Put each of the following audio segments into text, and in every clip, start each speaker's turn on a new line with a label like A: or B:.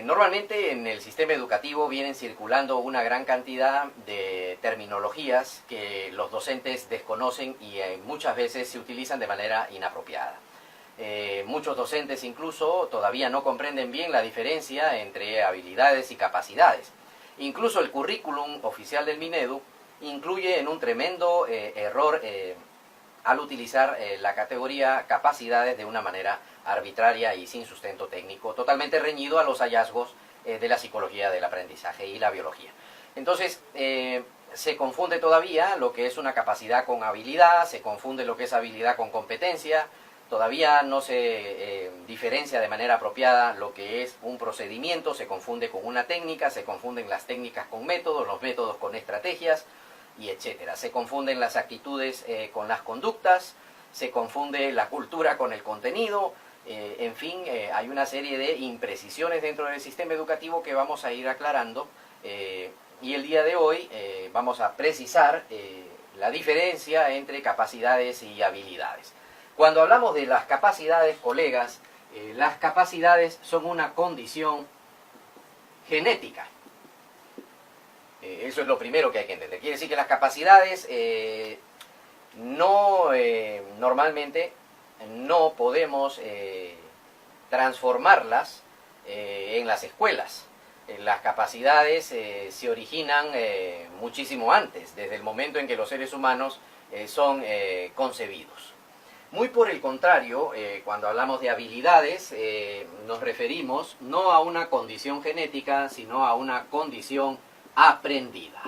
A: Normalmente en el sistema educativo vienen circulando una gran cantidad de terminologías que los docentes desconocen y muchas veces se utilizan de manera inapropiada. Muchos docentes incluso todavía no comprenden bien la diferencia entre habilidades y capacidades. Incluso el currículum oficial del Minedu incluye en un tremendo error al utilizar la categoría capacidades de una manera arbitraria y sin sustento técnico, totalmente reñido a los hallazgos de la psicología del aprendizaje y la biología. Entonces, se confunde todavía lo que es una capacidad con habilidad, se confunde lo que es habilidad con competencia, todavía no se diferencia de manera apropiada lo que es un procedimiento, se confunde con una técnica, se confunden las técnicas con métodos, los métodos con estrategias, y etcétera. Se confunden las actitudes con las conductas, se confunde la cultura con el contenido, en fin, hay una serie de imprecisiones dentro del sistema educativo que vamos a ir aclarando y el día de hoy vamos a precisar la diferencia entre capacidades y habilidades. Cuando hablamos de las capacidades, colegas, las capacidades son una condición genética. Eso es lo primero que hay que entender. Quiere decir que las capacidades normalmente no podemos transformarlas en las escuelas. Las capacidades se originan muchísimo antes, desde el momento en que los seres humanos son concebidos. Muy por el contrario, cuando hablamos de habilidades, nos referimos no a una condición genética, sino a una condición aprendida.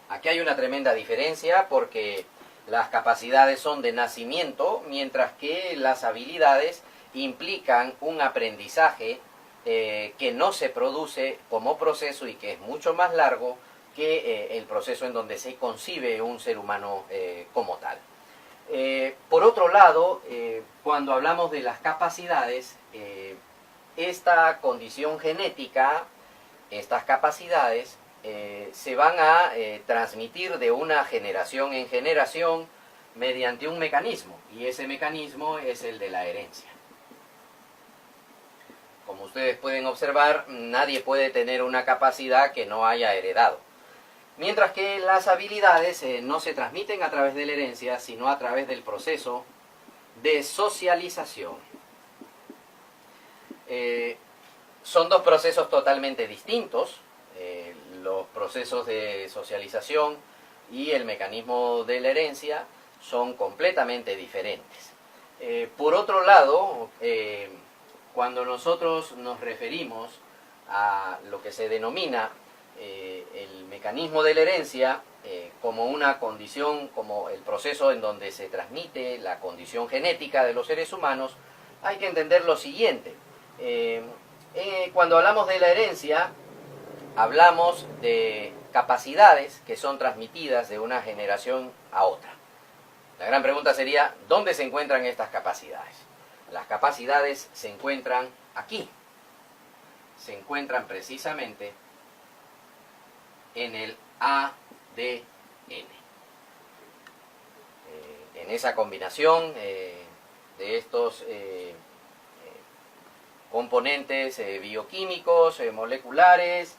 A: Aquí hay una tremenda diferencia porque las capacidades son de nacimiento, mientras que las habilidades implican un aprendizaje que no se produce como proceso y que es mucho más largo que el proceso en donde se concibe un ser humano como tal. Por otro lado, cuando hablamos de las capacidades, esta condición genética, estas capacidades, se van a transmitir de una generación en generación mediante un mecanismo, y ese mecanismo es el de la herencia. Como ustedes pueden observar, nadie puede tener una capacidad que no haya heredado. Mientras que las habilidades no se transmiten a través de la herencia, sino a través del proceso de socialización. Son dos procesos totalmente distintos, los procesos de socialización y el mecanismo de la herencia son completamente diferentes. Por otro lado, cuando nosotros nos referimos a lo que se denomina el mecanismo de la herencia como una condición, como el proceso en donde se transmite la condición genética de los seres humanos, hay que entender lo siguiente. Cuando hablamos de la herencia, hablamos de capacidades que son transmitidas de una generación a otra. La gran pregunta sería, ¿dónde se encuentran estas capacidades? Las capacidades se encuentran aquí. Se encuentran precisamente en el ADN. En esa combinación de estos componentes bioquímicos, moleculares,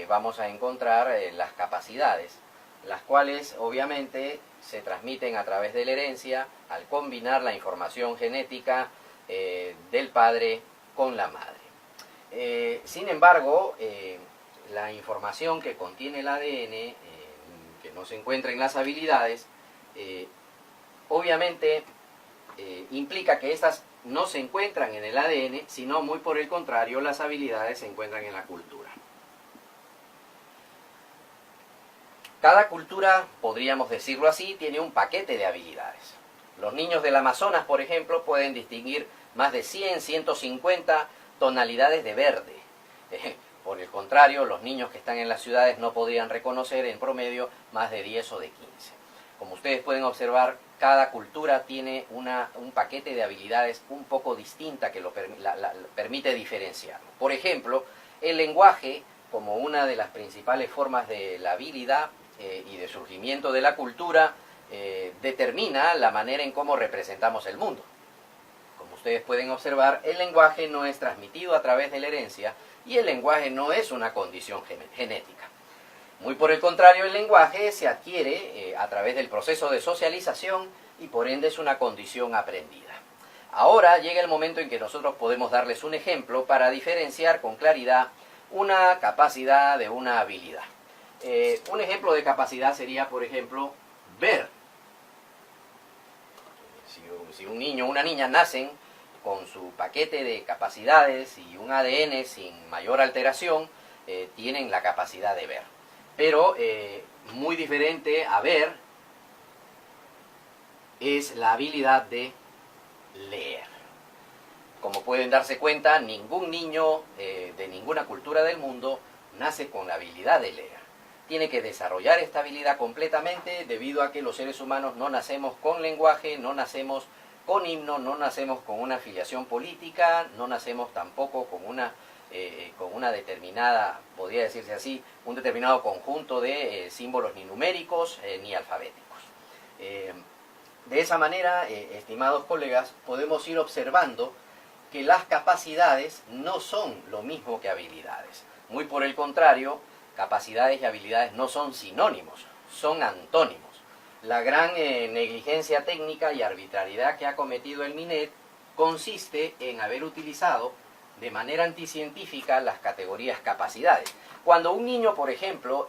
A: vamos a encontrar las capacidades, las cuales obviamente se transmiten a través de la herencia al combinar la información genética del padre con la madre. Sin embargo, la información que contiene el ADN, que no se encuentra en las habilidades, obviamente implica que estas no se encuentran en el ADN, sino muy por el contrario, las habilidades se encuentran en la cultura. Cada cultura, podríamos decirlo así, tiene un paquete de habilidades. Los niños del Amazonas, por ejemplo, pueden distinguir más de 100, 150 tonalidades de verde. Por el contrario, los niños que están en las ciudades no podrían reconocer en promedio más de 10 o de 15. Como ustedes pueden observar, cada cultura tiene un paquete de habilidades un poco distinta que permite diferenciarlo. Por ejemplo, el lenguaje, como una de las principales formas de la habilidad y de surgimiento de la cultura, determina la manera en cómo representamos el mundo. Como ustedes pueden observar, el lenguaje no es transmitido a través de la herencia y el lenguaje no es una condición genética. Muy por el contrario, el lenguaje se adquiere a través del proceso de socialización y por ende es una condición aprendida. Ahora llega el momento en que nosotros podemos darles un ejemplo para diferenciar con claridad una capacidad de una habilidad. Un ejemplo de capacidad sería, por ejemplo, ver. Si un niño o una niña nacen con su paquete de capacidades y un ADN sin mayor alteración, tienen la capacidad de ver. Pero muy diferente a ver es la habilidad de leer. Como pueden darse cuenta, ningún niño de ninguna cultura del mundo nace con la habilidad de leer. Tiene que desarrollar esta habilidad completamente debido a que los seres humanos no nacemos con lenguaje, no nacemos con himno, no nacemos con una afiliación política, no nacemos tampoco con una determinada, podría decirse así, un determinado conjunto de símbolos ni numéricos ni alfabéticos. De esa manera, estimados colegas, podemos ir observando que las capacidades no son lo mismo que habilidades. Muy por el contrario, capacidades y habilidades no son sinónimos, son antónimos. La gran negligencia técnica y arbitrariedad que ha cometido el MINED consiste en haber utilizado de manera anticientífica las categorías capacidades. Cuando un niño, por ejemplo,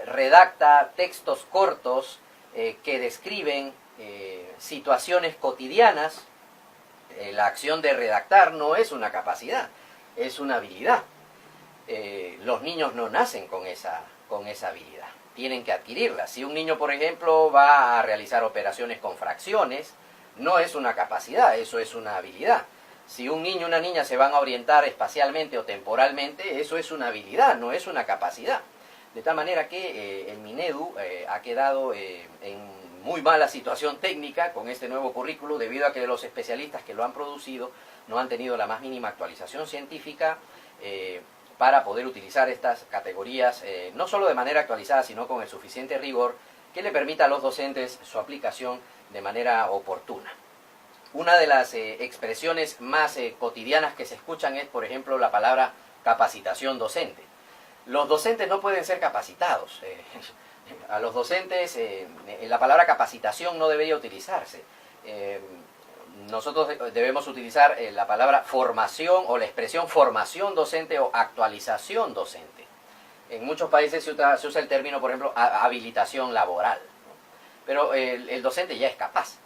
A: redacta textos cortos que describen situaciones cotidianas, la acción de redactar no es una capacidad, es una habilidad. Los niños no nacen con esa habilidad, tienen que adquirirla. Si un niño, por ejemplo, va a realizar operaciones con fracciones, no es una capacidad, eso es una habilidad. Si un niño o una niña se van a orientar espacialmente o temporalmente, eso es una habilidad, no es una capacidad. De tal manera que el Minedu ha quedado en muy mala situación técnica con este nuevo currículo debido a que los especialistas que lo han producido no han tenido la más mínima actualización científica para poder utilizar estas categorías no solo de manera actualizada sino con el suficiente rigor que le permita a los docentes su aplicación de manera oportuna. Una de las expresiones más cotidianas que se escuchan es, por ejemplo, la palabra capacitación docente. Los docentes no pueden ser capacitados. A los docentes la palabra capacitación no debería utilizarse. Nosotros debemos utilizar la palabra formación o la expresión formación docente o actualización docente. En muchos países se usa el término, por ejemplo, habilitación laboral, ¿no? Pero el docente ya es capaz.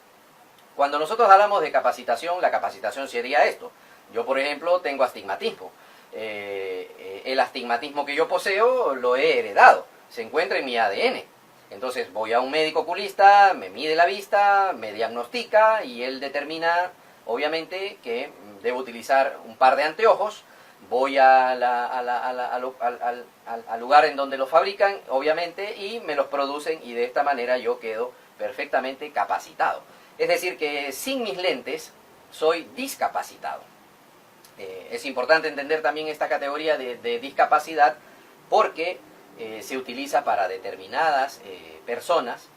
A: Cuando nosotros hablamos de capacitación, la capacitación sería esto. Yo, por ejemplo, tengo astigmatismo. El astigmatismo que yo poseo lo he heredado, se encuentra en mi ADN. Entonces voy a un médico oculista, me mide la vista, me diagnostica y él determina, obviamente, que debo utilizar un par de anteojos. Voy al lugar en donde los fabrican, obviamente, y me los producen y de esta manera yo quedo perfectamente capacitado. Es decir, que sin mis lentes soy discapacitado. Es importante entender también esta categoría de discapacidad porque se utiliza para determinadas personas,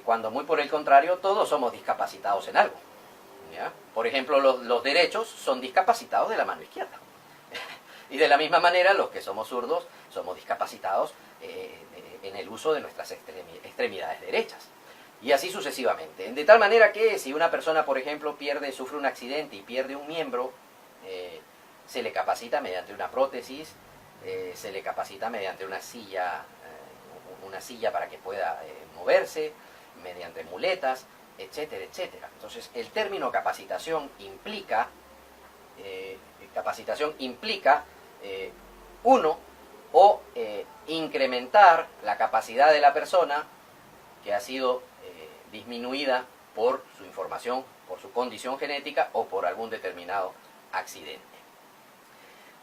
A: cuando muy por el contrario todos somos discapacitados en algo, ¿ya? Por ejemplo, los derechos son discapacitados de la mano izquierda. Y de la misma manera los que somos zurdos somos discapacitados en el uso de nuestras extremidades derechas. Y así sucesivamente. De tal manera que si una persona, por ejemplo, sufre un accidente y pierde un miembro, se le capacita mediante una prótesis, se le capacita mediante una silla para que pueda moverse, mediante muletas, etcétera, etcétera. Entonces, el término capacitación implica incrementar la capacidad de la persona que ha sido disminuida por su información, por su condición genética o por algún determinado accidente.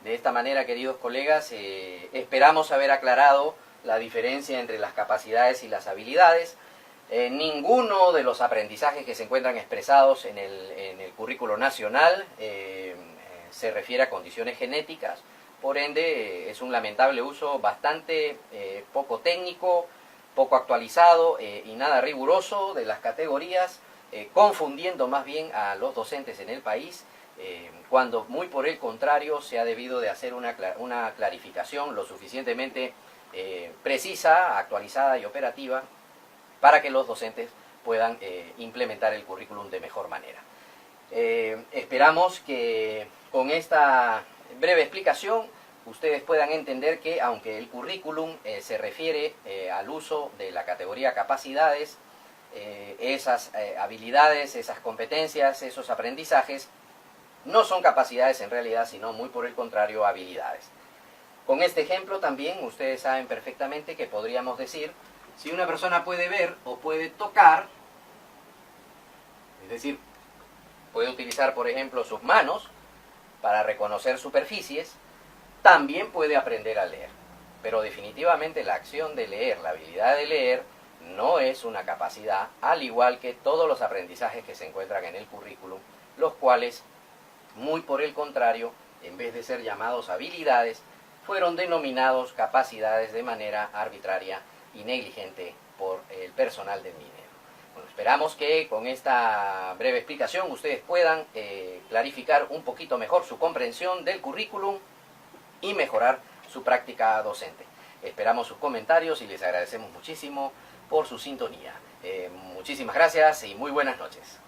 A: De esta manera, queridos colegas, esperamos haber aclarado la diferencia entre las capacidades y las habilidades. Ninguno de los aprendizajes que se encuentran expresados en el currículo nacional se refiere a condiciones genéticas, por ende es un lamentable uso bastante poco técnico, poco actualizado y nada riguroso de las categorías confundiendo más bien a los docentes en el país, cuando muy por el contrario se ha debido de hacer una clarificación lo suficientemente precisa, actualizada y operativa para que los docentes puedan implementar el currículum de mejor manera. Esperamos que con esta breve explicación ustedes puedan entender que aunque el currículum se refiere al uso de la categoría capacidades, esas habilidades, esas competencias, esos aprendizajes, no son capacidades en realidad, sino muy por el contrario, habilidades. Con este ejemplo también ustedes saben perfectamente que podríamos decir, si una persona puede ver o puede tocar, es decir, puede utilizar por ejemplo sus manos para reconocer superficies, también puede aprender a leer. Pero definitivamente la acción de leer, la habilidad de leer, no es una capacidad, al igual que todos los aprendizajes que se encuentran en el currículum, los cuales, muy por el contrario, en vez de ser llamados habilidades, fueron denominados capacidades de manera arbitraria y negligente por el personal del minero. Bueno, esperamos que con esta breve explicación ustedes puedan clarificar un poquito mejor su comprensión del currículum y mejorar su práctica docente. Esperamos sus comentarios y les agradecemos muchísimo por su sintonía. Muchísimas gracias y muy buenas noches.